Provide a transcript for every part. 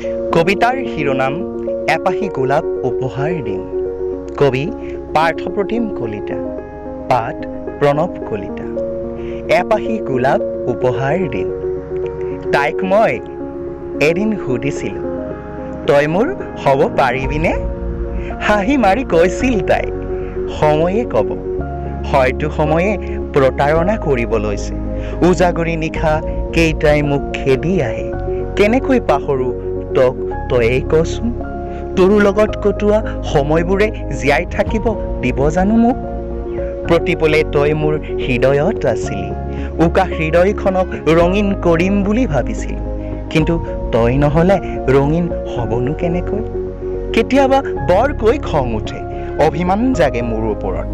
কবিতাৰ শিৰোনাম এপাহি গোলাপ উপহাৰ দিম। কবি পাৰ্থপ্ৰতিম কলিতা, পাঠ প্ৰণৱ কলিতা। এপাহি গোলাপ উপহাৰ দিম। তাইক মই এদিন সুধিছিলোঁ, তই মোৰ হ'ব পাৰিবিনে? হাঁহি মাৰি কৈছিল তাই, সময়ে ক'ব। হয়তো সময়ে প্ৰতাৰণা কৰিব লৈছে। উজাগৰি নিশা কেইটাই মোক খেদি আহে। কেনেকৈ পাহৰোঁ তোক তয়েই কচোন? তোৰ লগত কটোৱা সময়বোৰে জীয়াই থাকিব দিব জানো মোক? প্ৰতিপলে তই মোৰ হৃদয়ত আছিলি। উকা হৃদয়খনক ৰঙীন কৰিম বুলি ভাবিছিল। কিন্তু তই নহ'লে ৰঙীন হ'বনো কেনেকৈ? কেতিয়াবা বৰকৈ খং উঠে, অভিমান জাগে মোৰ ওপৰত।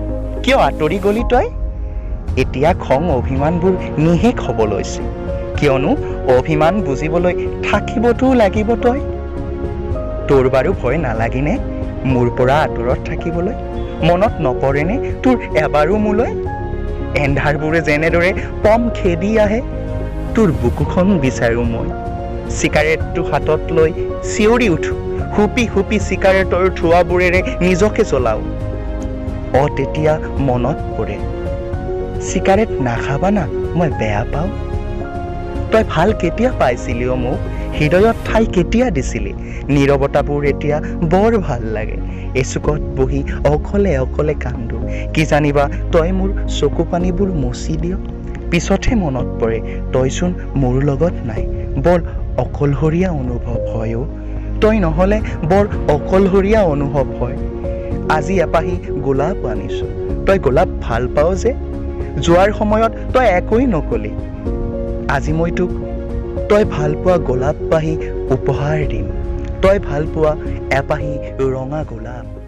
কিয় আঁতৰি গলি তই? এতিয়া খং অভিমানবোৰ নিশেষ হ'ব লৈছে। কিয়নো অভিমান বুজিবলৈ থাকিবতো লাগিব তই। তোৰ বাৰু ভয় নালাগিনে মোৰ পৰা আঁতৰত থাকিবলৈ? মনত নপৰেনে তোৰ এবাৰো মোলৈ? এন্ধাৰবোৰে যেনেদৰে পম খেদি আহে, তোৰ বুকুখন বিচাৰোঁ মই। চিগাৰেটটো হাতত লৈ চিঞৰি উঠো, হুপি হুপি চিগাৰেটৰ ধোঁৱাবোৰেৰে নিজকে জ্বলাওঁ। তেতিয়া মনত পৰে, চিগাৰেট নাখাবা না, মই বেয়া পাওঁ। তই ভাল কেতিয়া পাইছিলি মোক? হৃদয়ত ঠাই কেতিয়া দিছিলি? নীৰৱতাবোৰ এতিয়া বৰ ভাল লাগে। এচুকত বহি অকলে অকলে কান্দো। কি জানিবা তই মোৰ চকু পানীবোৰ মচি দিয়। পিছতহে মনত পৰে তইচোন মোৰ লগত নাই। বৰ অকলশৰীয়া অনুভৱ হয় অ'। তই নহ'লে বৰ অকলশৰীয়া অনুভৱ হয়। আজি এপাহি গোলাপ আনিছোঁ। তই গোলাপ ভাল পাৱ যে? যোৱাৰ সময়ত তই একোৱেই নকলি। আজি মই তোক তই ভাল পোৱা গোলাপ পাহি উপহাৰ দিম। তই ভাল পোৱা এপাহি ৰঙা গোলাপ।